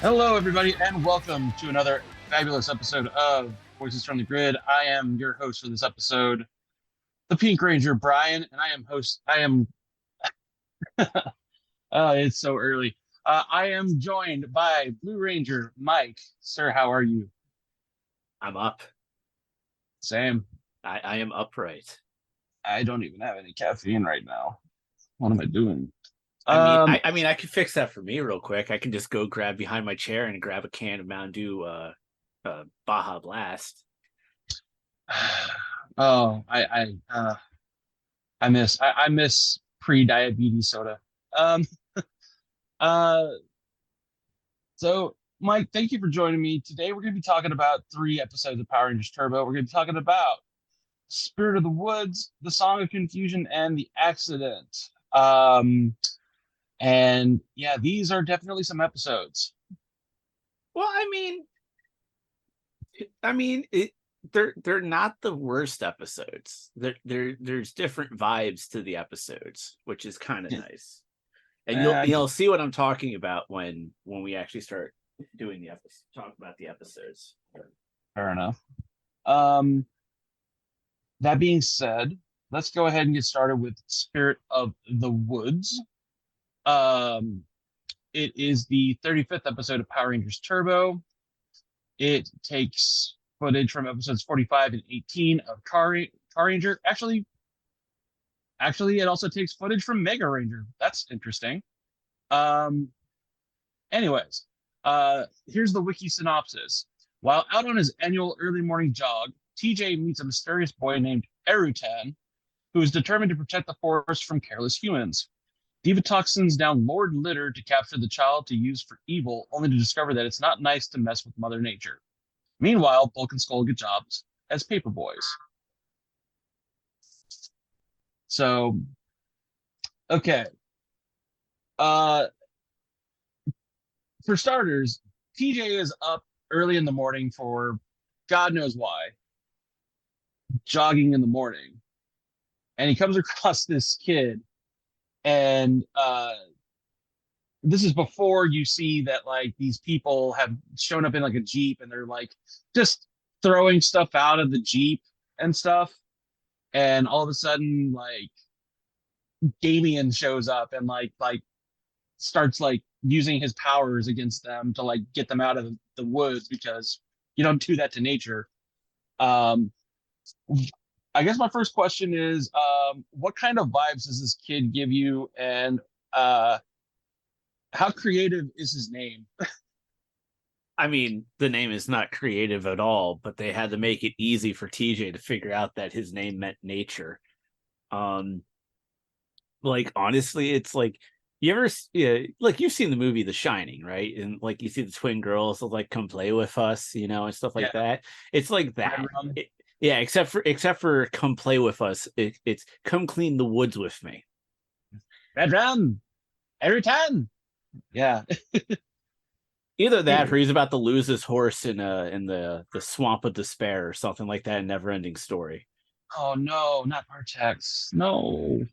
Hello, everybody, and welcome to another fabulous episode of Voices from the Grid. I am your host for this episode, the Pink Ranger, Brian, and I am host. I am. It's so early. I am joined by Blue Ranger, Mike. Sir, how are you? I'm up. Sam. I am upright. I don't even have any caffeine right now. What am I doing? I mean, Um. I could fix that for me real quick. I can just go grab behind my chair and grab a can of Mountain Dew, Baja Blast. Oh, I miss pre-diabetes soda. Um. Uh. So, Mike, thank you for joining me. Today, we're going to be talking about 3 episodes of Power Rangers Turbo. We're going to be talking about Spirit of the Woods, the Song of Confusion, and the Accident. And yeah, these are definitely some episodes. Well, they're not the worst episodes. There's different vibes to the episodes, which is kind of nice. And I you'll see what I'm talking about when we actually start doing the episode, talk about the episodes. Fair enough. Um, that being said, let's go ahead and get started with Spirit of the Woods. Um, it is the 35th episode of Power Rangers Turbo. It takes footage from episodes 45 and 18 of Car Ranger. Actually, it also takes footage from Mega Ranger. That's interesting. Um, anyways, here's the wiki synopsis. While out on his annual early morning jog, TJ meets a mysterious boy named Erutan, who is determined to protect the forest from careless humans. Divatox sends down Lord Litter to capture the child to use for evil, only to discover that it's not nice to mess with Mother Nature. Meanwhile, Bulk and Skull get jobs as paper boys. So, okay. Uh, for starters, TJ is up early in the morning for God knows why, jogging in the morning. And he comes across this kid, and this is before you see that like these people have shown up in like a Jeep and they're like just throwing stuff out of the Jeep and stuff. And all of a sudden, like Damien shows up and like starts like using his powers against them to like get them out of the woods because you don't do that to nature. Um, I guess my first question is, what kind of vibes does this kid give you, and uh, how creative is his name? I mean, the name is not creative at all, but they had to make it easy for TJ to figure out that his name meant nature. Um, like honestly, it's like you ever, yeah, like you've seen the movie The Shining, right? And like you see the twin girls will like come play with us, and stuff Yeah, like that. It's like Red that. Rum. Yeah, except for come play with us. It's come clean the woods with me. Red Rum. Every time. Yeah. Either that, or he's about to lose his horse in the swamp of despair or something like that. Never ending story. Oh no, not Artax. No,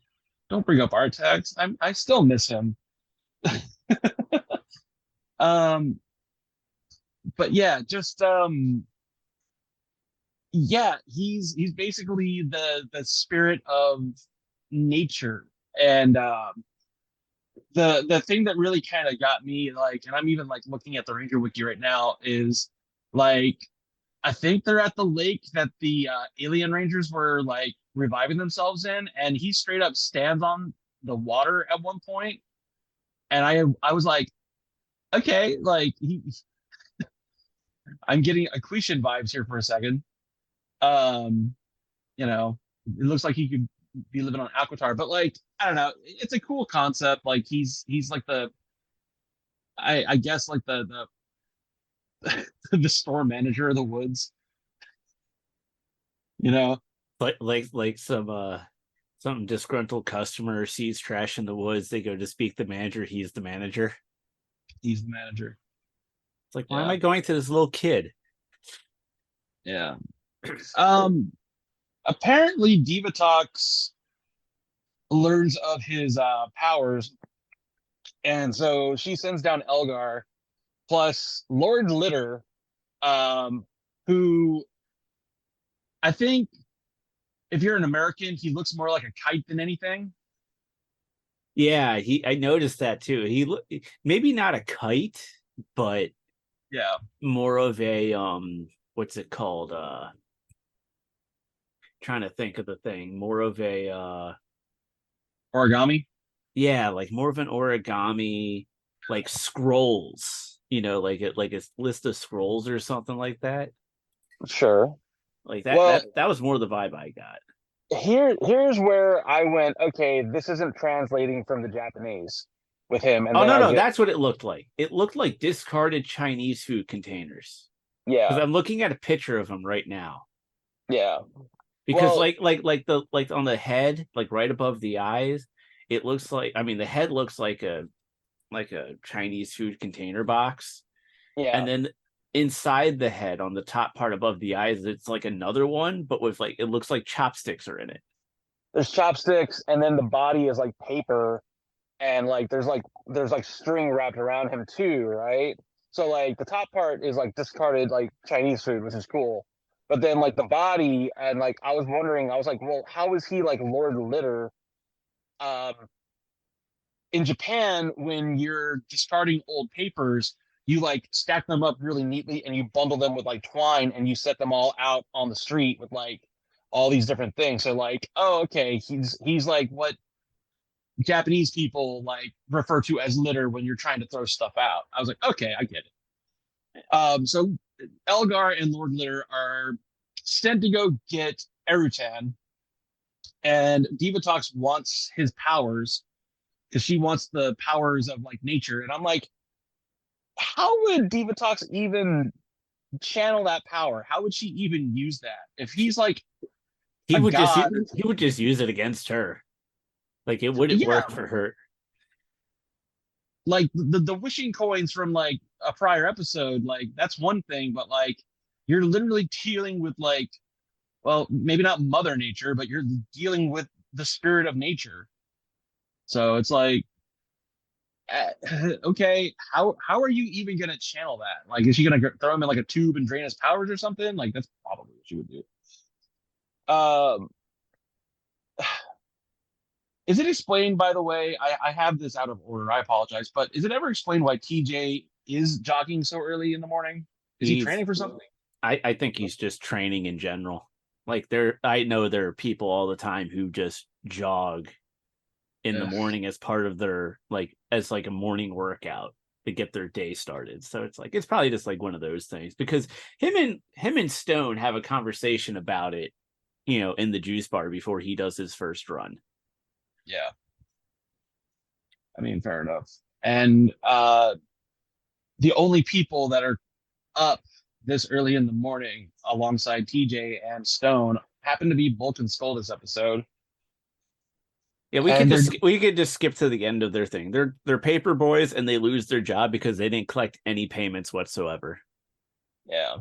don't bring up Artax. I still miss him. Um, but yeah, just yeah, he's basically the spirit of nature, and the thing that really kind of got me like, and I'm even like looking at the Ranger Wiki right now is like I think they're at the lake that the alien rangers were like reviving themselves in, and he straight up stands on the water at one point, and I was like, okay, like I'm getting Aquitian vibes here for a second. Um, it looks like he could be living on Aquitar, but like I don't know, it's a cool concept. Like he's like I guess like the store manager of the woods, you know. Like some disgruntled customer sees trash in the woods. They go to speak to the manager. He's the manager. He's the manager. It's like, why am Yeah, I going to this little kid? yeah. Um, apparently Divatox learns of his powers, and so she sends down Elgar plus Lord Litter, um, who I think if you're an American, he looks more like a kite than anything. Yeah, I noticed that too. He maybe not a kite, but Yeah, more of a what's it called? Trying to think of the thing. More of a origami. yeah, like more of an origami, like scrolls, like a list of scrolls or something like that. Sure. Like Well, that was more the vibe I got. here's where I went, okay, this isn't translating from the Japanese with him. And Oh then no, I no, get, that's what it looked like. It looked like discarded Chinese food containers. yeah, Because I'm looking at a picture of them right now. yeah. Because Well, like on the head, like right above the eyes, it looks like, I mean, the head looks like a Chinese food container box, yeah. and then inside the head on the top part above the eyes, it's like another one, but with like, it looks like chopsticks are in it. There's chopsticks, and then the body is like paper, and like there's like string wrapped around him too, right? So like the top part is like discarded like Chinese food, which is cool. But then like the body and like I was wondering, I was like, well, how is he like Lord Litter? Um, in Japan, when you're discarding old papers, you like stack them up really neatly and you bundle them with like twine and you set them all out on the street with like all these different things. So like, oh, okay, he's like what Japanese people like refer to as litter when you're trying to throw stuff out. I was like, okay, I get it. So Elgar and Lord Litter are sent to go get Erutan, and Divatox wants his powers because she wants the powers of like nature. And I'm like, how would Divatox even channel that power? How would she even use that if he's like He a would just god? he would just use it against her. Like it wouldn't Yeah, work for her. like the wishing coins from like a prior episode, like that's one thing, but like you're literally dealing with like, well, maybe not Mother Nature, but you're dealing with the spirit of nature. So it's like, okay, how are you even gonna channel that? Like, is she gonna throw him in like a tube and drain his powers or something? Like, that's probably what she would do. Um, is it explained, by the way? I have this out of order. I apologize, but is it ever explained why TJ is jogging so early in the morning? Is he He's training for something? I think he's just training in general. Like I know there are people all the time who just jog in the Ugh, morning as part of their like as like a morning workout to get their day started. So it's like it's probably just like one of those things because him and Stone have a conversation about it, in the juice bar before he does his first run. yeah, I mean, fair enough. And the only people that are up this early in the morning alongside TJ and Stone happen to be Bulk and Skull this episode. Yeah, And they're we could just skip to the end of their thing. They're paper boys and they lose their job because they didn't collect any payments whatsoever. yeah.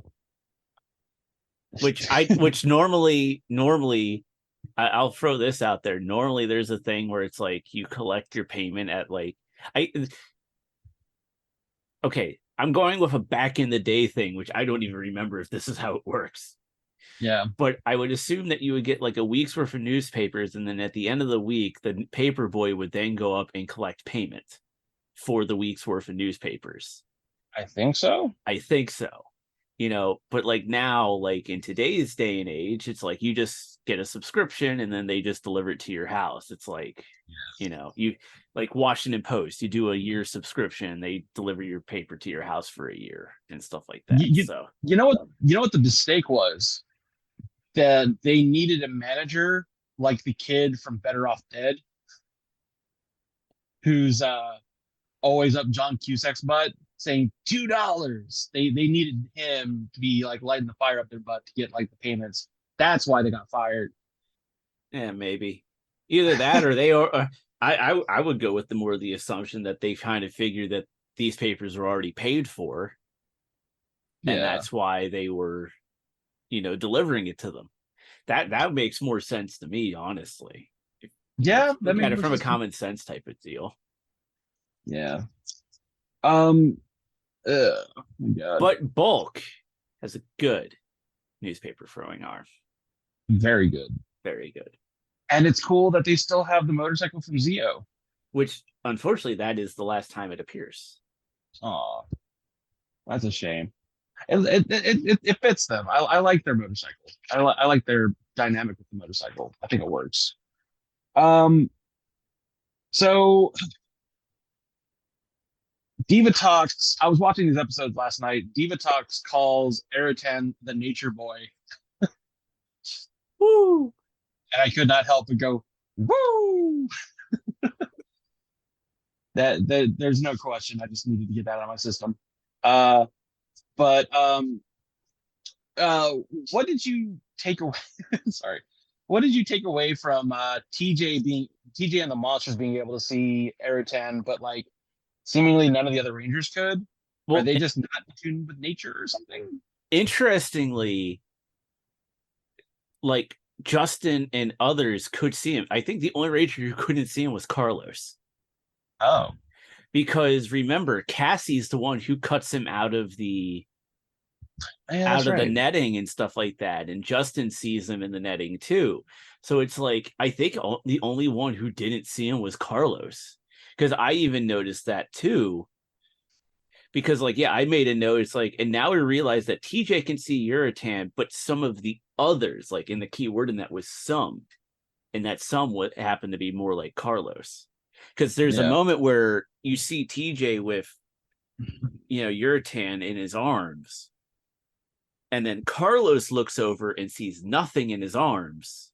Which normally I'll throw this out there. Normally there's a thing where it's like you collect your payment at like I okay, I'm going with a back in the day thing, which I don't even remember if this is how it works. Yeah. But I would assume that you would get like a week's worth of newspapers, and then at the end of the week, the paper boy would then go up and collect payment for the week's worth of newspapers. I think so. I think so. But like now, like in today's day and age, it's like you just get a subscription and then they just deliver it to your house. It's like, you like Washington Post, you do a year subscription, they deliver your paper to your house for a year and stuff like that. You, you, So you know what the mistake was? That they needed a manager like the kid from Better Off Dead, who's always up John Cusack's butt saying $2. They needed him to be like lighting the fire up their butt to get like the payments. That's why they got fired. yeah, maybe either that or they are. I would go with the more the assumption that they kind of figured that these papers were already paid for, and Yeah. that's why they were, delivering it to them. That makes more sense to me, honestly. If Yeah, you that look makes at it more from a sense. common sense type of deal. Yeah. Um Oh my God. But Bulk has a good newspaper throwing arm. Very good. Very good. And it's cool that they still have the motorcycle from Zio. Which, unfortunately, that is the last time it appears. Oh, that's a shame. It fits them. I like their motorcycle. I like their dynamic with the motorcycle. I think it works. Um, so Diva Talks. I was watching these episodes last night. Diva Talks calls Eritan the Nature Boy, Woo! and I could not help but go, "Woo!" That there's no question. I just needed to get that out of my system. Uh, but uh, what did you take away? Sorry, what did you take away from TJ and the monsters being able to see Eritan, but like seemingly none of the other Rangers could? Are Well, they just not in tune with nature or something? interestingly, like Justin and others could see him. I think the only Ranger who couldn't see him was Carlos. Oh, Because remember, Cassie's the one who cuts him yeah, out that's of the right. netting and stuff like that. And Justin sees him in the netting too. So it's like, I think the only one who didn't see him was Carlos. Because I even noticed that too. Because, like, yeah, I made a note. It's like, and now we realize that TJ can see Uritan, but some of the others, like in the key word in that was some, and that some would happen to be more like Carlos. Because there's a Yeah, moment where you see TJ with, Uritan in his arms, and then Carlos looks over and sees nothing in his arms,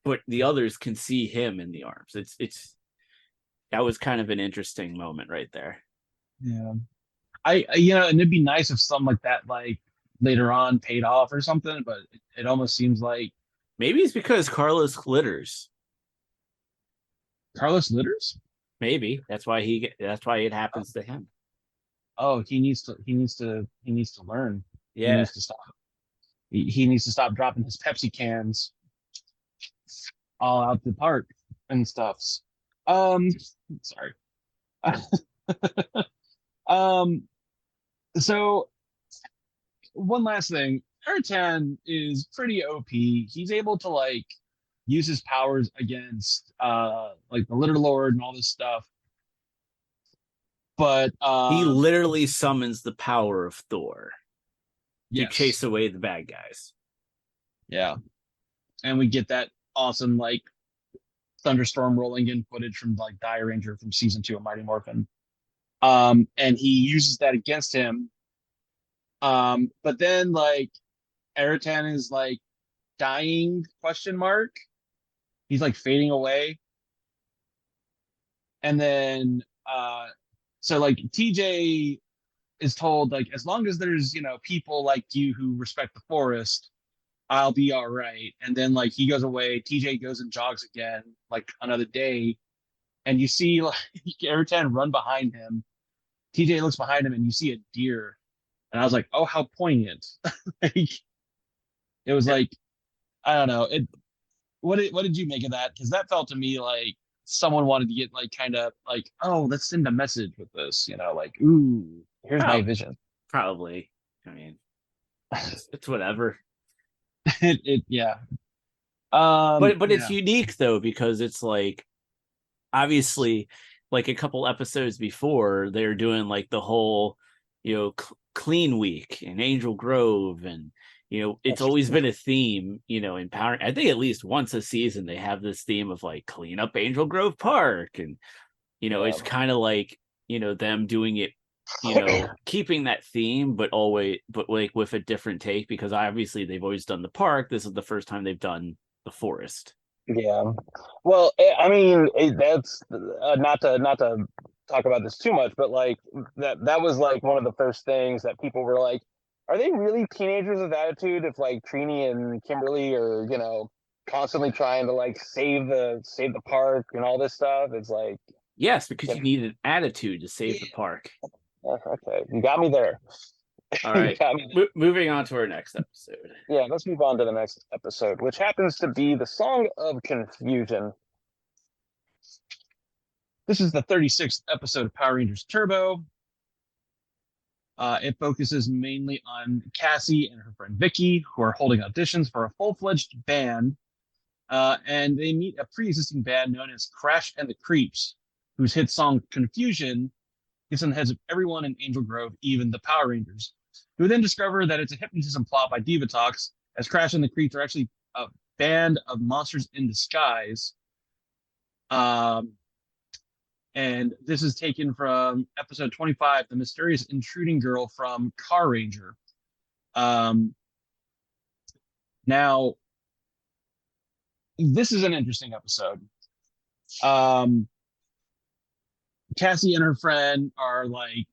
but the others can see him in the arms. It's that was kind of an interesting moment right there. yeah. And it'd be nice if something like that, like later on, paid off or something. But it almost seems like Maybe it's because Carlos glitters. Carlos Litters. Maybe that's why it happens to him. Oh, he needs to learn. He Yeah. needs to stop. He needs to stop dropping his Pepsi cans all out the park and stuffs. Um, sorry. um, so one last thing, Ertan is pretty OP. He's able to like use his powers against like the Litter Lord and all this stuff. But He literally summons the power of Thor to yes, chase away the bad guys. yeah, and we get that awesome like thunderstorm rolling in footage from like Dire Ranger from season 2 of Mighty Morphin. And he uses that against him. But then like Eritan is like dying question mark. He's like fading away. And then so like TJ is told like as long as there's, people like you who respect the forest, I'll be all right. And then like he goes away, TJ goes and jogs again, like another day, and you see like Eritan run behind him. TJ looks behind him and you see a deer. And I was like, oh, how poignant. Like it was Yeah. like, I don't know. What did you make of that? Because that felt to me like someone wanted to get like kind of like, oh, let's send a message with this, like, ooh, here's my vision. Probably. I mean, it's whatever. Yeah. But it's Yeah. unique though because it's like obviously like a couple episodes before they're doing like the whole clean week in Angel Grove, and it's That's always true. been a theme in Power. I think at least once a season they have this theme of like clean up Angel Grove Park, and Yeah. it's kind of like them doing it, keeping that theme but like with a different take, because obviously they've always done the park. This is the first time they've done the forest. Yeah. Well, I mean, that's not to talk about this too much, but like that was like one of the first things that people were like, are they really teenagers with attitude if like Trini and Kimberly are, constantly trying to like save the park and all this stuff? It's like, Yes, because you you need an attitude to save the know, park. okay, you got me there. All You right. got me. Moving on to our next episode. Yeah, let's move on to the next episode, which happens to be the Song of Confusion. This is the 36th episode of Power Rangers Turbo. It focuses mainly on Cassie and her friend Vicky, who are holding auditions for a full-fledged band, and they meet a pre-existing band known as Crash and the Creeps, whose hit song "Confusion" gets in the heads of everyone in Angel Grove, even the Power Rangers, who then discover that it's a hypnotism plot by Divatox, as Crash and the Creeps are actually a band of monsters in disguise. Um, and this is taken from episode 25, The Mysterious Intruding Girl from Car Ranger. Um, Now, this is an interesting episode. Um, Cassie and her friend are like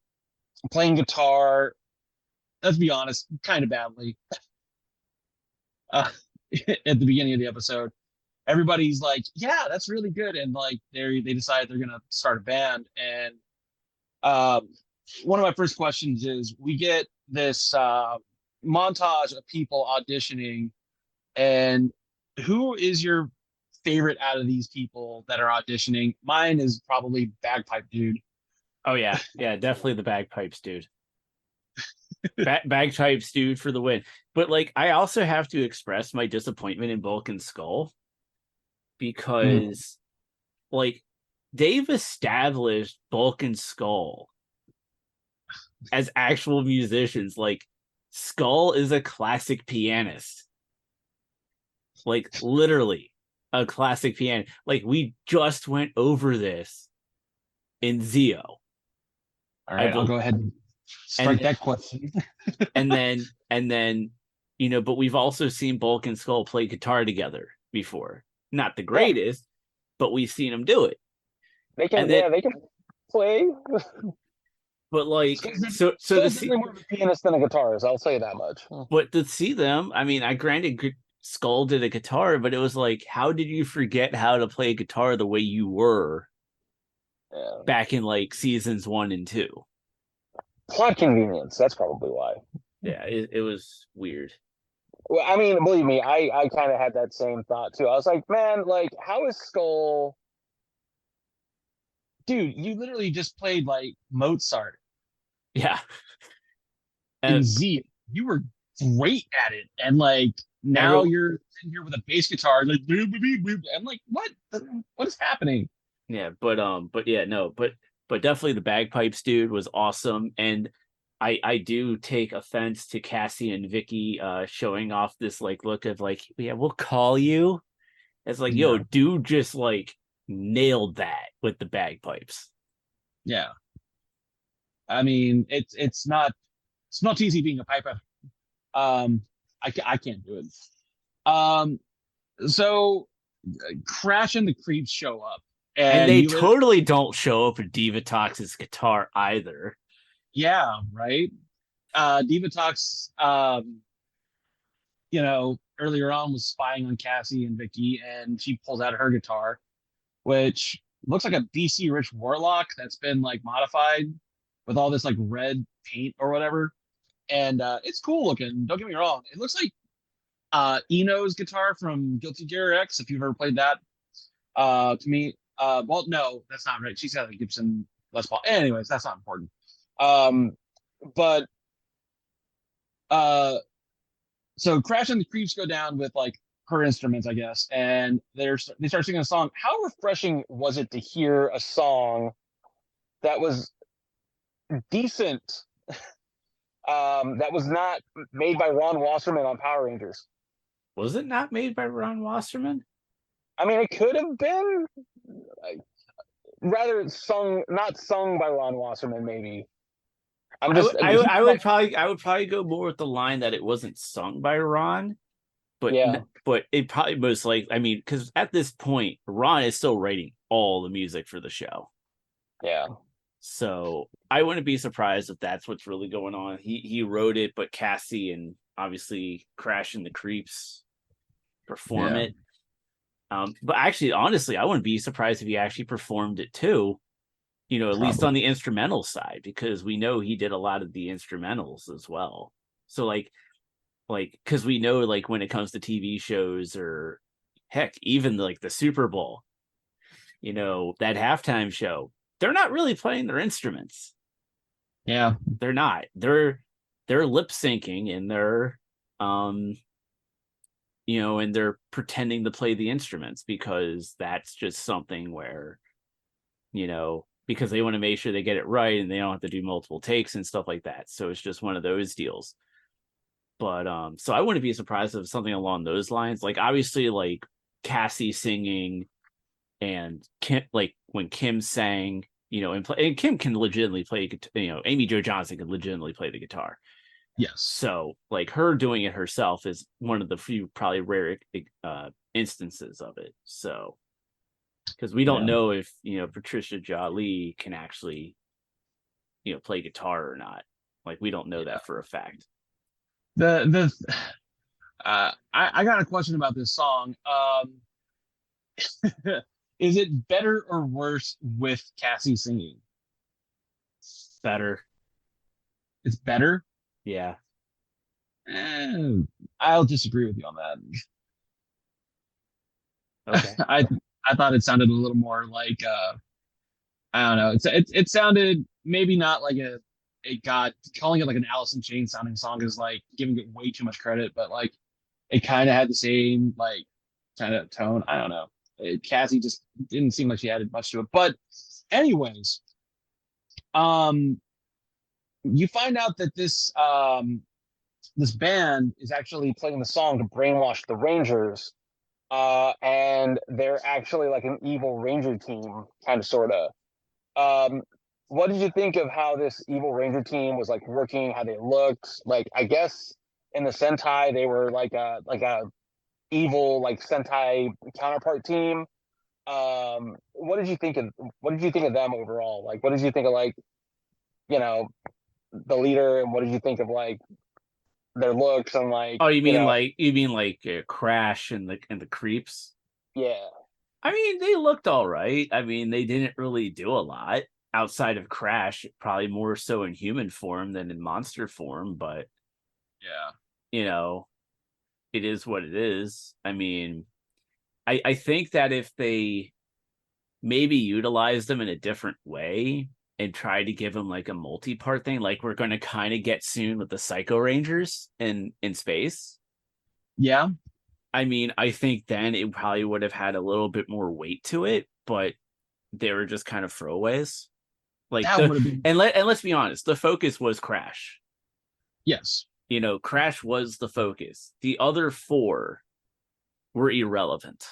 playing guitar. Let's be honest, kind of badly. Uh, at the beginning of the episode, everybody's like, "Yeah, that's really good," and like they decide they're gonna start a band. And um, one of my first questions is, we get this montage of people auditioning, and who is your favorite out of these people that are auditioning? Mine is probably Bagpipe Dude. Oh yeah, yeah, definitely the bagpipes, dude. Bagpipes, dude, for the win. But like, I also have to express my disappointment in Bulk and Skull Mm. because, like, they've established Bulk and Skull as actual musicians. Like, Skull is a classic pianist, like literally a classic piano. Like, we just went over this in Zio. All I right, I'll bel go ahead and and strike that question. and then but we've also seen Bulk and Skull play guitar together before. Not the Yeah, greatest, but we've seen them do it. they And can. then, Yeah, they can play. but like, so to Skull's see, definitely more of a pianist than a guitarist. I'll say that much. but to see them, I mean, I granted Skull did a guitar, but it was like, how did you forget how to play guitar the way you were Yeah. back in like seasons 1 and 2? Plot convenience. That's probably why. Yeah, it was weird. Well, I mean, believe me, I kind of had that same thought too. I was like, man, like, how is Skull? Dude, you literally just played like Mozart Yeah, in and Z. You were great at it, and like now every you're sitting here with a bass guitar, like boop, boop, boop, boop. I'm like, what is happening? yeah, but yeah, no, but definitely the bagpipes dude was awesome, and I do take offense to Cassie and Vicky showing off this like look of like, yeah, we'll call you. It's like, yo, Yeah, dude just like nailed that with the bagpipes. yeah. I mean, it's not easy being a piper. I can't do it. Um, so Crash and the Creeps show up, And and they you literally, totally don't show up with Divatox's guitar either. yeah, right. Divatox, earlier on was spying on Cassie and Vicky, and she pulls out her guitar, which looks like a BC Rich Warlock that's been like modified with all this like red paint or whatever. And it's cool looking. Don't get me wrong. It looks like Eno's guitar from Guilty Gear X, if you've ever played that. To me, well, no, that's not right. She's got a Gibson Les Paul. Anyways, that's not important. Um, but uh, so Crash and the Creeps go down with like her instruments, I guess, and they start singing a song. How refreshing was it to hear a song that was decent, that was not made by Ron Wasserman on Power Rangers? Was it not made by Ron Wasserman? I mean, it could have been, rather sung, not sung by Ron Wasserman, maybe. I'm I just would I, would- I would probably go more with the line that it wasn't sung by Ron, but yeah, but it probably most like, I mean, because at this point Ron is still writing all the music for the show, yeah. so I wouldn't be surprised if that's what's really going on. He wrote it, but Cassie and obviously Crash and the Creeps perform Yeah, it. But actually, honestly, I wouldn't be surprised if he actually performed it too. At least probably. on the instrumental side, because we know he did a lot of the instrumentals as well. So like because we know, like, when it comes to TV shows, or heck, even like the Super Bowl, that halftime show, they're not really playing their instruments. Yeah. They're not. They're lip syncing and they're um and they're pretending to play the instruments because that's just something where, because they want to make sure they get it right and they don't have to do multiple takes and stuff like that. So it's just one of those deals. But so I wouldn't be surprised if something along those lines, like obviously like Cassie singing and Kim, like when Kim sang, and Kim can legitimately play, Amy Jo Johnson can legitimately play the guitar. Yes. So like her doing it herself is one of the few probably rare instances of it. So because we don't Yeah. know if Patricia Jolie can actually play guitar or not. Like we don't know Yeah. that for a fact. The I got a question about this song. Is it better or worse with Cassie singing? Better. It's better. Yeah. Eh, I'll disagree with you on Okay. that. I thought it sounded a little more like I don't know. It sounded maybe not like a god calling it like an Alice in Chains sounding song is like giving it way too much credit, but like it kind of had the same like kind of tone. I don't know. Cassie just didn't seem like she added much to it. But anyways, um, you find out that this band is actually playing the song to brainwash the Rangers, and they're actually like an evil Ranger team, kind of sorta. Um, what did you think of how this evil Ranger team was like working, how they looked? Like, I guess in the Sentai they were like a evil like Sentai counterpart team. What did you think of them overall? Like, what did you think of like you know the leader, and what did you think of like their looks and like Oh, you mean like Crash and the Creeps? yeah, I mean, they looked all right. I mean, they didn't really do a lot outside of Crash, probably more so in human form than in monster form, but yeah. you know, it is what it is. I mean, I think that if they maybe utilize them in a different way and try to give them like a multi-part thing, like we're going to kind of get soon with the Psycho Rangers in space. Yeah, I mean, I think then it probably would have had a little bit more weight to it, but they were just kind of throwaways. Like that would have been and let's be honest, the focus was Crash. yes. Crash was the focus. The other four were irrelevant.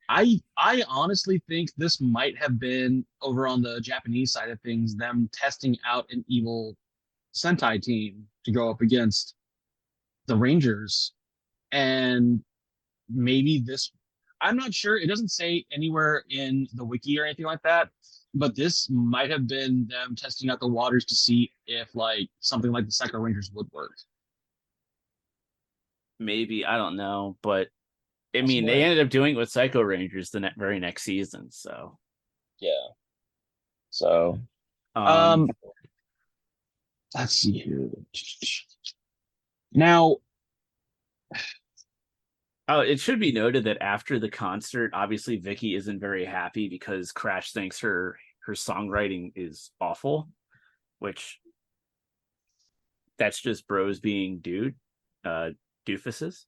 I honestly think this might have been over on the Japanese side of things, them testing out an evil Sentai team to go up against the Rangers. And maybe this, I'm not sure. It doesn't say anywhere in the wiki or anything like that, but this might have been them testing out the waters to see if like something like the Psycho Rangers would work. Maybe, I don't know, but I mean, they Possibly. ended up doing it with Psycho Rangers the very next season. So, yeah. So um, Um, let's see here. Now, oh, it should be noted that after the concert, obviously Vicky isn't very happy because Crash thinks her songwriting is awful, which that's just bros being doofuses. yeah,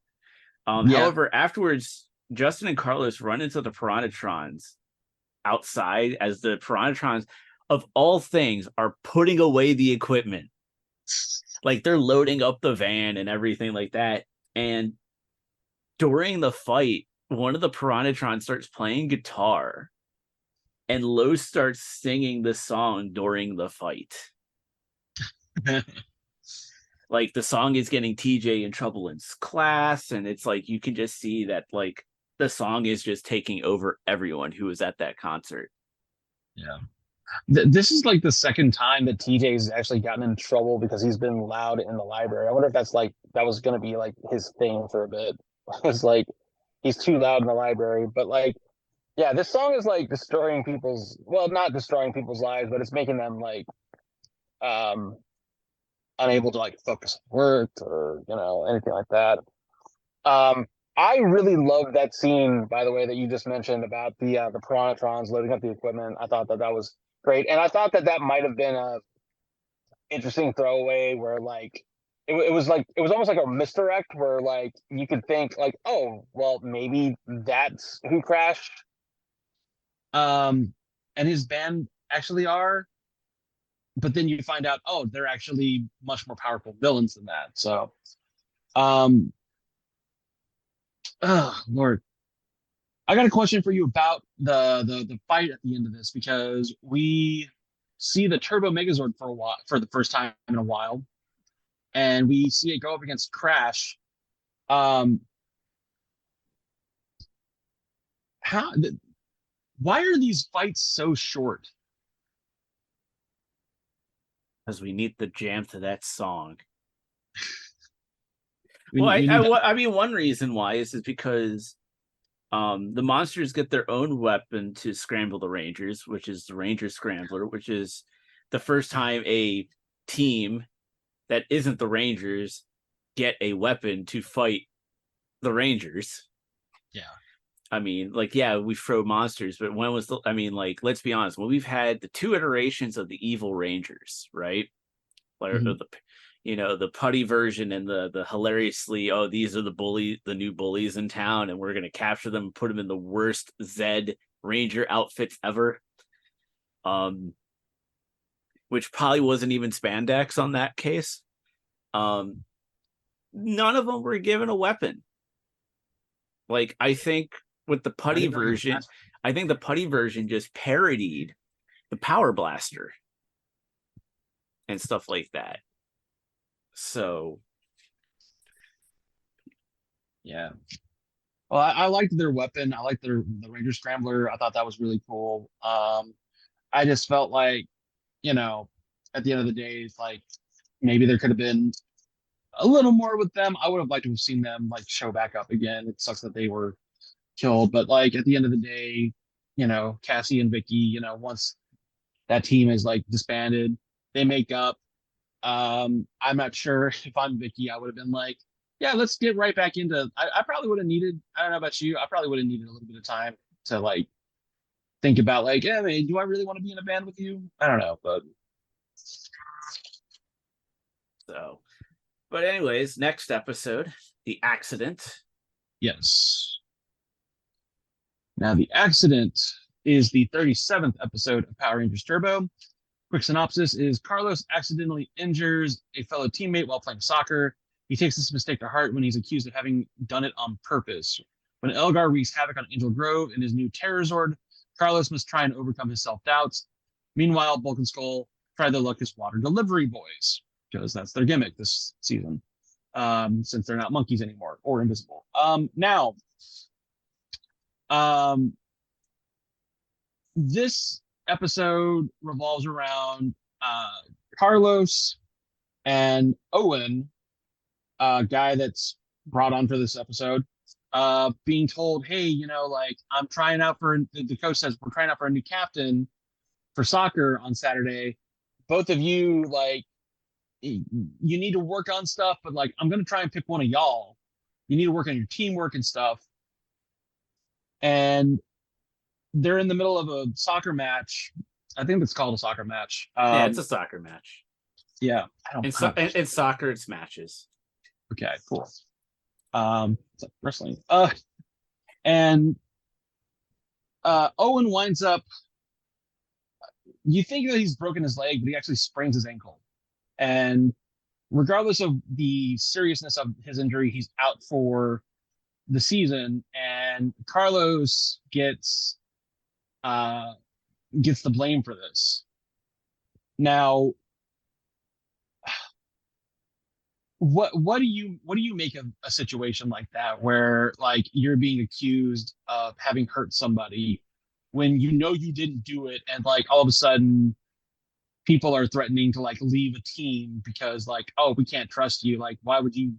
However, afterwards, Justin and Carlos run into the Piranhatrons outside as the Piranhatrons, of all things, are putting away the equipment. Like they're loading up the van and everything like that. And during the fight, one of the Piranhatrons starts playing guitar and Los starts singing the song during the fight. Like the song is getting TJ in trouble in class, and it's like you can just see that like the song is just taking over everyone who was at that concert. yeah. This is like the second time that TJ's actually gotten in trouble because he's been loud in the library. I wonder if that's like that was gonna be like his thing for a bit. It's like he's too loud in the library. But like, yeah, this song is like destroying people's well, not destroying people's lives, but it's making them like um unable to like focus on work or anything like that. Um, I really love that scene, by the way, that you just mentioned about the Piranhatrons loading up the equipment. I thought that was great, and I thought that that might have been interesting throwaway where like it was like it was almost like a misdirect where like you could think like, oh well, maybe that's who crashed. And his band actually are, but then you find out, oh, they're actually much more powerful villains than that. So, um, oh Lord, I got a question for you about the fight at the end of this because we see the Turbo Megazord for a while for the first time in a while, and we see it go up against Crash. Um, how? Why are these fights so short? Because we need the jam to that song. We, we need I mean, one reason why is because the monsters get their own weapon to scramble the Rangers, which is the Ranger Scrambler, which is the first time a team that isn't the Rangers get a weapon to fight the Rangers. yeah. I mean, like, yeah, we throw monsters, but when was the? I mean, like, let's be honest. Well, we've had the two iterations of the evil Rangers, right? Like, Mhm. the putty version and the hilariously, oh, these are the new bullies in town, and we're gonna capture them and put them in the worst Zed Ranger outfits ever. Which probably wasn't even spandex on that case. None of them were given a weapon. Like, I think with the putty version, I think the putty version just parodied the Power Blaster and stuff like that. So, Yeah. Well, I liked their weapon. I liked the Ranger Scrambler. I thought that was really cool. I just felt like, you know, at the end of the day, it's like maybe there could have been a little more with them. I would have liked to have seen them like show back up again. It sucks that they were killed, but like at the end of the day, Cassie and Vicky, once that team is like disbanded, they make up. I'm not sure if I'm Vicky, I would have been like, yeah, let's get right back into. I probably would have needed. I don't know about you. I probably would have needed a little bit of time to like think about like, yeah, man, do I really want to be in a band with you? I don't know, but so, but anyways, next episode, the accident. yes. Now the accident is the 37th episode of Power Rangers Turbo. Quick synopsis is Carlos accidentally injures a fellow teammate while playing soccer. He takes this mistake to heart when he's accused of having done it on purpose. When Elgar wreaks havoc on Angel Grove in his new Terrorzord, Carlos must try and overcome his self-doubts. Meanwhile, Bulk and Skull try their luck as water delivery boys, because that's their gimmick this season, since they're not monkeys anymore, or invisible. Now, this episode revolves around Carlos and Owen, a guy that's brought on for this episode, being told, hey, like I'm trying out for the coach says we're trying out for a new captain for soccer on Saturday. Both of you, like, you need to work on stuff, but like I'm gonna try and pick one of y'all. You need to work on your teamwork and stuff. And they're in the middle of a soccer match. I think it's called a soccer match. Yeah, it's a soccer match. Yeah, In soccer, it's matches. Okay, cool. It's like wrestling. And Owen winds up. You think that he's broken his leg, but he actually sprains his ankle. And regardless of the seriousness of his injury, he's out for the season. And Carlos gets the blame for this. Now, what do you make of a situation like that where like you're being accused of having hurt somebody when you didn't do it, and like all of a sudden people are threatening to like leave a team because like, oh, we can't trust you, like why would you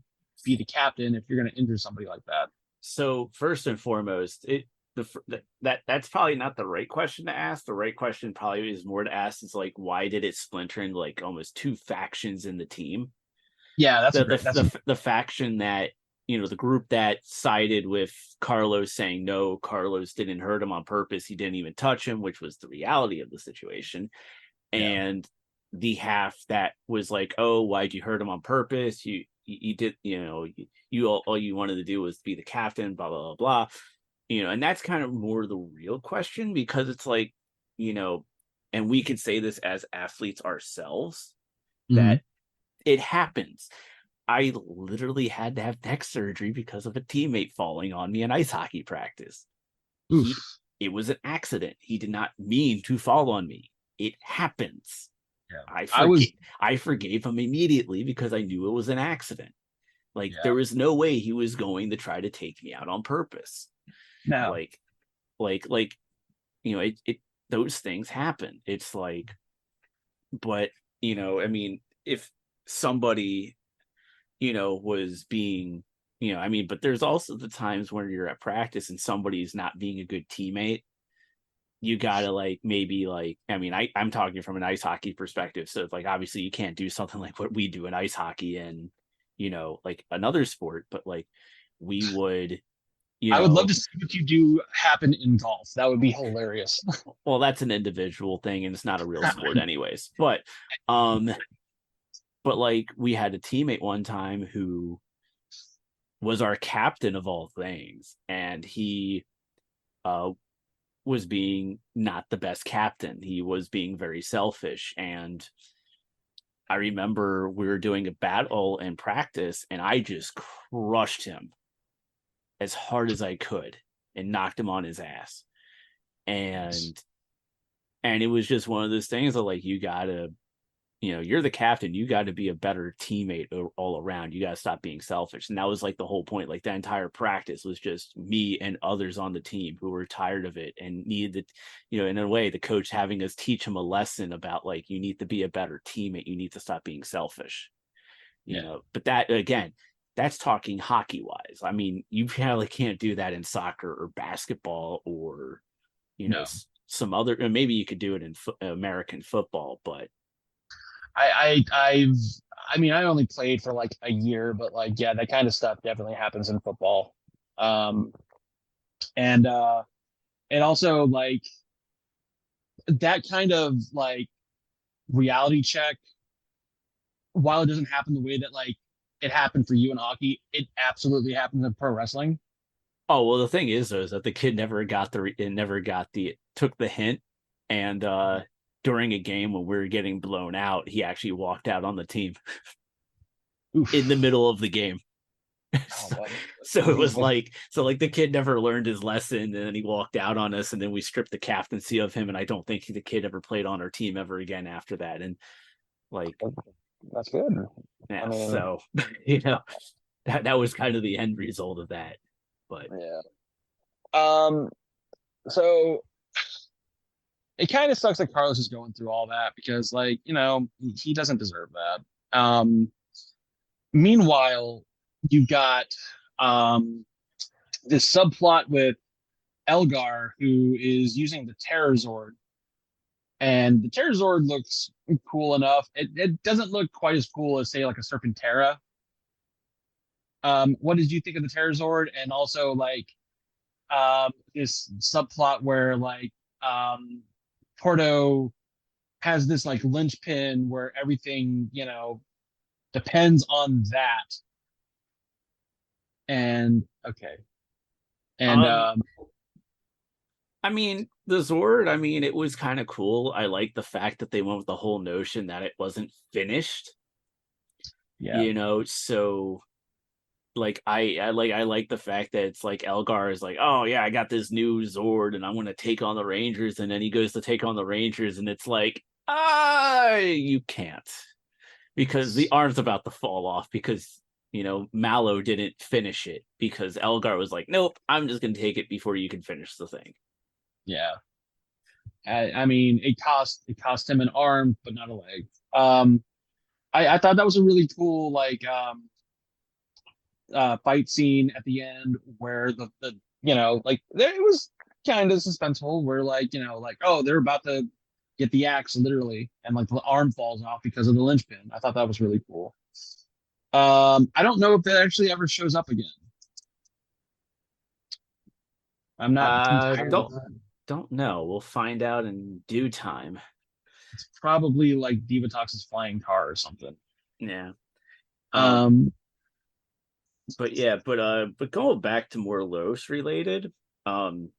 be the captain if you're going to injure somebody like that? So first and foremost, that's probably not the right question to ask. The right question probably is more to ask is like, why did it splinter into like almost two factions in the team? Yeah, that's the faction that, the group that sided with Carlos saying no, Carlos didn't hurt him on purpose, he didn't even touch him, which was the reality of the situation. Yeah. And the half that was like, oh, why'd you hurt him on purpose? You did, you all you wanted to do was be the captain, blah blah blah blah. And that's kind of more the real question, because it's like, you know, and we could say this as athletes ourselves, Mhm. that it happens. I literally had to have neck surgery because of a teammate falling on me in ice hockey practice. He Oof. It was an accident. He did not mean to fall on me. It happens. Yeah. I I was. forgave him immediately because I knew it was an accident. Like, Yeah. there was no way he was going to try to take me out on purpose. No. Like, like, it those things happen. It's like, but I mean, if somebody, was being, but there's also the times when you're at practice and somebody's not being a good teammate. You gotta, like, maybe, like, I mean, I'm talking from an ice hockey perspective, so it's like, obviously you can't do something like what we do in ice hockey and, like another sport, but like, we would, you I would love know to see what you do happen in golf. That would be hilarious. well, that's an individual thing and it's not a real sport anyways. But like, we had a teammate one time who was our captain of all things, and he uh was being not the best captain. He was being very selfish. And I remember we were doing a battle in practice, and I just crushed him as hard as I could and knocked him on his ass. And it was just one of those things that, like, you gotta, you're the captain. You got to be a better teammate all around. You got to stop being selfish. And that was like the whole point. Like, the entire practice was just me and others on the team who were tired of it and needed to, in a way, the coach having us teach him a lesson about, like, you need to be a better teammate. You need to stop being selfish, Yeah. But that, again, that's talking hockey wise. I mean, you probably can't do that in soccer or basketball or, No. some other, maybe you could do it in American football, but I've. I mean, I only played for like a year, but like, yeah, that kind of stuff definitely happens in football. Um, and and also like that kind of like reality check, while it doesn't happen the way that like it happened for you in hockey, it absolutely happens in pro wrestling. oh, well, the thing is, though, is that the kid never got took the hint, and during a game when we were getting blown out, he actually walked out on the team in the Oof. middle of the game. Oh, so, but so it was like, the kid never learned his lesson, and then he walked out on us, and then we stripped the captaincy of him, and I don't think the kid ever played on our team ever again after that. And, like, that's good. I yeah, mean, so that was kind of the end result of that. But yeah. Um, so It kind of sucks that Carlos is going through all that because, like, he doesn't deserve that. Meanwhile, you've got this subplot with Elgar, who is using the Terror Zord, and the Terror Zord looks cool enough. It doesn't look quite as cool as, say, like a Serpentera. What did you think of the Terror Zord? And also, like, this subplot where, like, Porto has this like linchpin where everything, depends on that. And okay. And um I mean, the Zord, I mean, it was kind of cool. I like the fact that they went with the whole notion that it wasn't finished, yeah. so, like, I like the fact that it's like Elgar is like, oh yeah, I got this new Zord and I'm gonna take on the Rangers, and then he goes to take on the Rangers, and it's like, you can't, because the arm's about to fall off, because Mallow didn't finish it, because Elgar was like, nope, I'm just gonna take it before you can finish the thing. Yeah. I mean, it cost him an arm, but not a leg. I thought that was a really cool like fight scene at the end where the like it was kind of suspenseful where like like, oh, they're about to get the axe literally, and like the arm falls off because of the linchpin. I thought that was really cool. I don't know if that actually ever shows up again. I'm not entirely. Don't know. We'll find out in due time. It's probably like Divatox's flying car or something. Yeah. Um, But yeah, but going back to more Los related, um,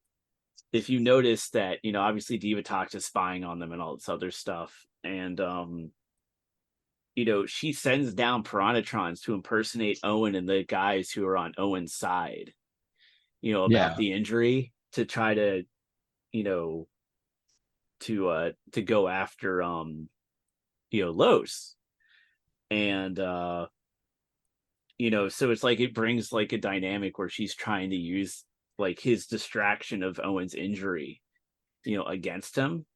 if you notice that, obviously Divatox is spying on them and all this other stuff, and she sends down Piranhatrons to impersonate Owen and the guys who are on Owen's side, about yeah. the injury to try to, you know, to go after Los. And so it's like it brings like a dynamic where she's trying to use like his distraction of Owen's injury, against him.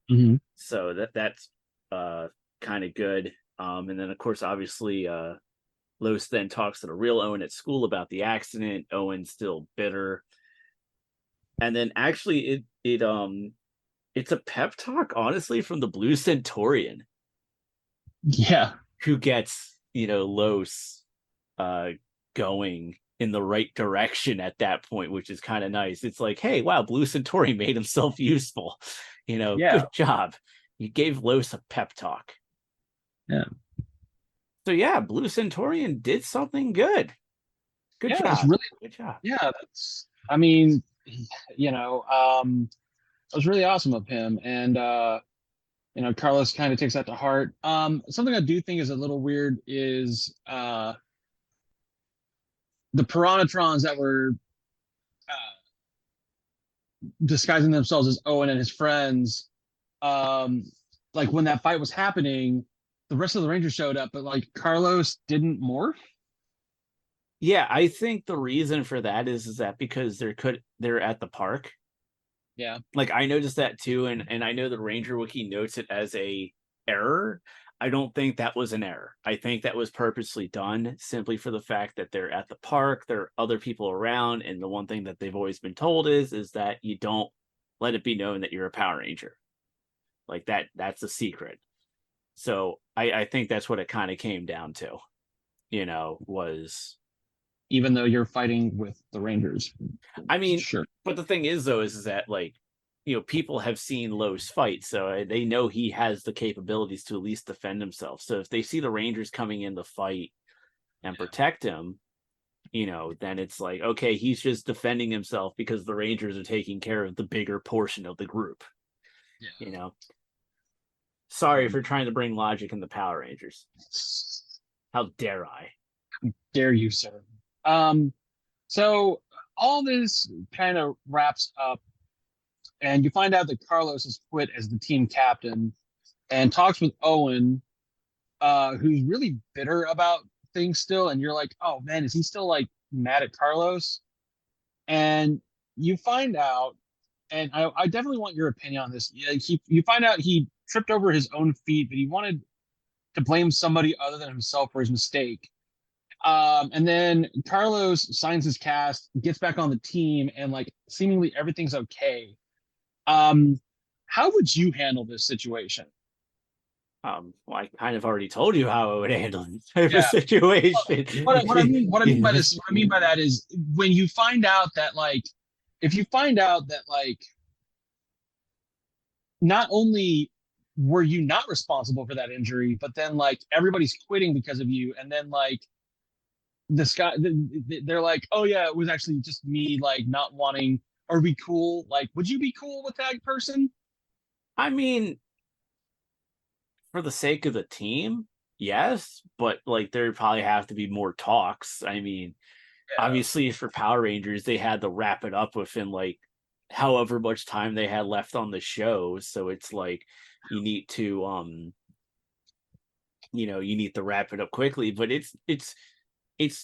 Hmm. So that's kind of good. And then of course, obviously, Los then talks to the real Owen at school about the accident. Owen's still bitter. And then actually it's a pep talk, honestly, from the Blue Centaurian, Yeah. who gets, Los uh going in the right direction at that point, which is kind of nice. It's like, hey, wow, Blue Centauri made himself useful. Yeah. Good job. You gave Los a pep talk. Yeah. So yeah, Blue Centaurian did something good. Good Yeah. It's job. really, Good job. yeah. I mean, it was really awesome of him. And, Carlos kind of takes that to heart. Something I do think is a little weird is the Piranatrons that were disguising themselves as Owen and his friends. Um, like when that fight was happening, the rest of the Rangers showed up, but like Carlos didn't morph. Yeah, I think the reason for that is that because they're at the park. Yeah. Like I noticed that too, and I know the Ranger Wiki notes it as a error. I don't think that was an error. I think that was purposely done simply for the fact that they're at the park, there are other people around, and the one thing that they've always been told is that you don't let it be known that you're a Power Ranger. Like that's a secret. So I think that's what it kind of came down to, was Even though you're fighting with the Rangers. I mean, Sure. but the thing is though, is that like, people have seen Lowe's fight, so they know he has the capabilities to at least defend himself. So if they see the Rangers coming in the fight and protect him, then it's like, okay, he's just defending himself because the Rangers are taking care of the bigger portion of the group. Yeah. Sorry for trying to bring logic in the Power Rangers. How dare I? Dare you, sir. So all this kind of wraps up, and you find out that Carlos has quit as the team captain and talks with Owen, who's really bitter about things still. And you're like, oh man, is he still like mad at Carlos? And you find out, and I definitely want your opinion on this. You find out he tripped over his own feet, but he wanted to blame somebody other than himself for his mistake. And then Carlos signs his cast, gets back on the team, and like seemingly everything's okay. Um, how would you handle this situation? Well, I kind of already told you how I would handle this type of Yeah. situation. What I mean by that is when you find out that like, if you find out that like, not only were you not responsible for that injury, but then like everybody's quitting because of you, and then like this guy, they're like, oh yeah, it was actually just me like not wanting. Are we cool? Like, would you be cool with that person? I mean, for the sake of the team, yes, but like there probably have to be more talks. I mean, Yeah. obviously for Power Rangers, they had to wrap it up within like however much time they had left on the show. So it's like you need to you need to wrap it up quickly, but it's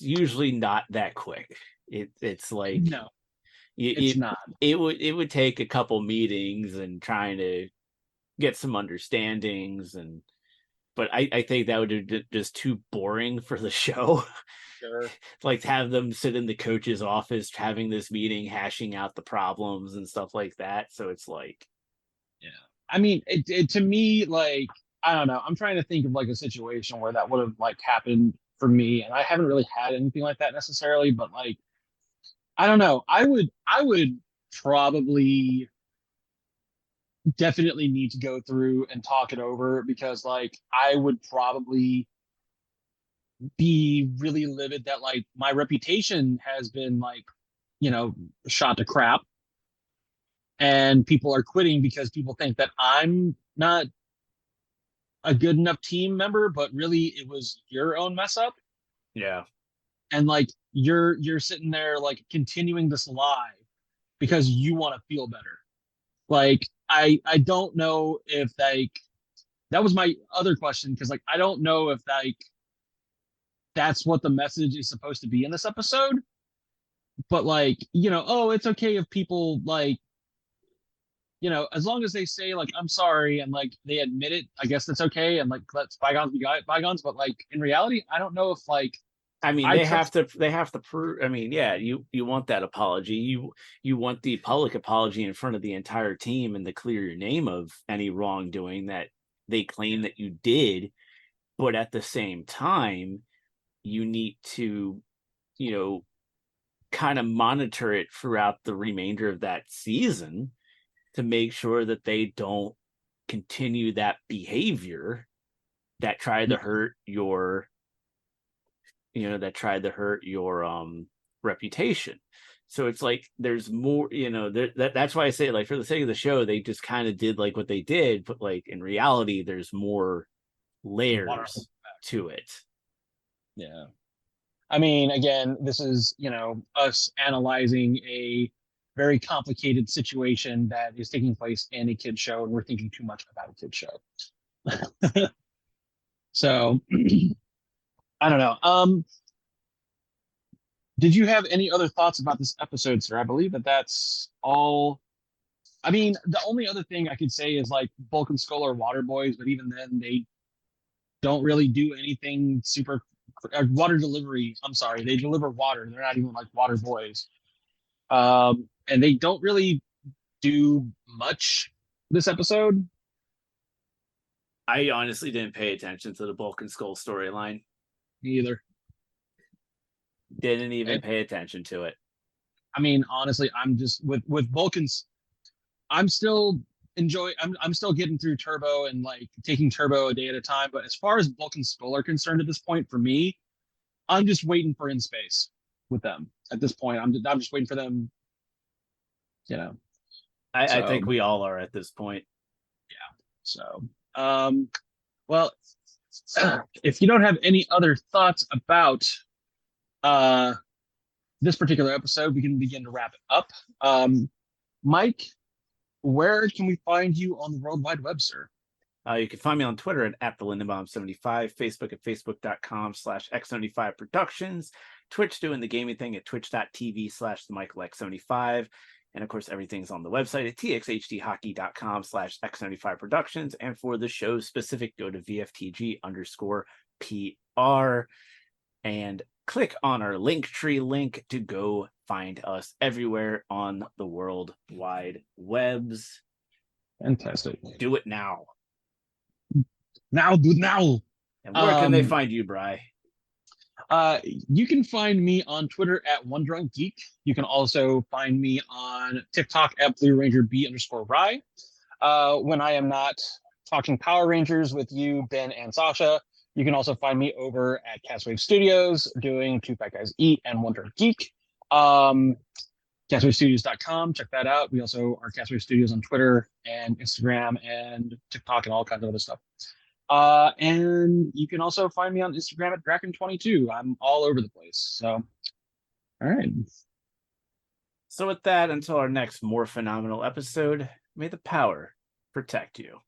usually not that quick. It's like No, it's it, not. it would take a couple meetings and trying to get some understandings, and but I think that would be just too boring for the show. Sure. Like to have them sit in the coach's office having this meeting, hashing out the problems and stuff like that. So it's like, Yeah. I mean, it to me, like, I don't know. I'm trying to think of like a situation where that would have like happened for me, and I haven't really had anything like that necessarily, but like, I don't know. I would probably definitely need to go through and talk it over, because like I would probably be really livid that like my reputation has been like, you know, shot to crap, and people are quitting because people think that I'm not a good enough team member, but really it was your own mess up. Yeah. And like you're sitting there like continuing this lie because you want to feel better. Like I don't know if like that was my other question, because like I don't know if like that's what the message is supposed to be in this episode. But like, you know, oh, it's okay if people like, you know, as long as they say like I'm sorry and like they admit it, I guess that's okay, and like let's bygones be bygones. But like in reality, I don't know if like I mean, I trust. they have to prove. I mean, yeah, you want that apology. You want the public apology in front of the entire team and to clear your name of any wrongdoing that they claim that you did. But at the same time, you need to, you know, kind of monitor it throughout the remainder of that season to make sure that they don't continue that behavior that tried to hurt your, you know, that tried to hurt your reputation. So it's like there's more, you know, that's why I say, like, for the sake of the show, they just kind of did like what they did, but like in reality there's more layers to it. Yeah. I mean, again, this is, you know, us analyzing a very complicated situation that is taking place in a kid show, and we're thinking too much about a kid show. So I don't know. Did you have any other thoughts about this episode, sir? I believe that that's all. I mean, the only other thing I could say is like Bulk and Skull are water boys, but even then, they don't really do anything super. Water delivery. I'm sorry, they deliver water. They're not even like water boys. And they don't really do much this episode. I honestly didn't pay attention to the Bulk and Skull storyline. Either. Didn't even And, pay attention to it. I mean, honestly, I'm just with Vulcans. I'm still I'm still getting through Turbo and like taking Turbo a day at a time. But as far as Bulk and Skull are concerned at this point, for me, I'm just waiting for In Space with them. At this point, I'm just waiting for them. You know. I So think we all are at this point. yeah. So well, if you don't have any other thoughts about uh this particular episode, we can begin to wrap it up. Mike, where can we find you on the World Wide Web, sir? You can find me on Twitter at the Lindenbaum75, Facebook at facebook.com/X75 Productions, Twitch doing the gaming thing at twitch.tv/the and of course, everything's on the website at txhdhockey.com/X75 Productions. And for the show specific, go to VFTG_PR and click on our Linktree link to go find us everywhere on the World Wide Webs. Fantastic. Do it now. Now, do it now. And where can they find you, Bri? You can find me on Twitter at OneDrunkGeek. You can also find me on TikTok at BlueRangerB_Rye. When I am not talking Power Rangers with you, Ben and Sasha, you can also find me over at Castwave Studios doing Two Fat Guys Eat and Wonder Geek. CastwaveStudios.com. Check that out. We also are Castwave Studios on Twitter and Instagram and TikTok and all kinds of other stuff. And you can also find me on Instagram at Draken22. I'm all over the place. So, all right. So with that, until our next more phenomenal episode, may the power protect you.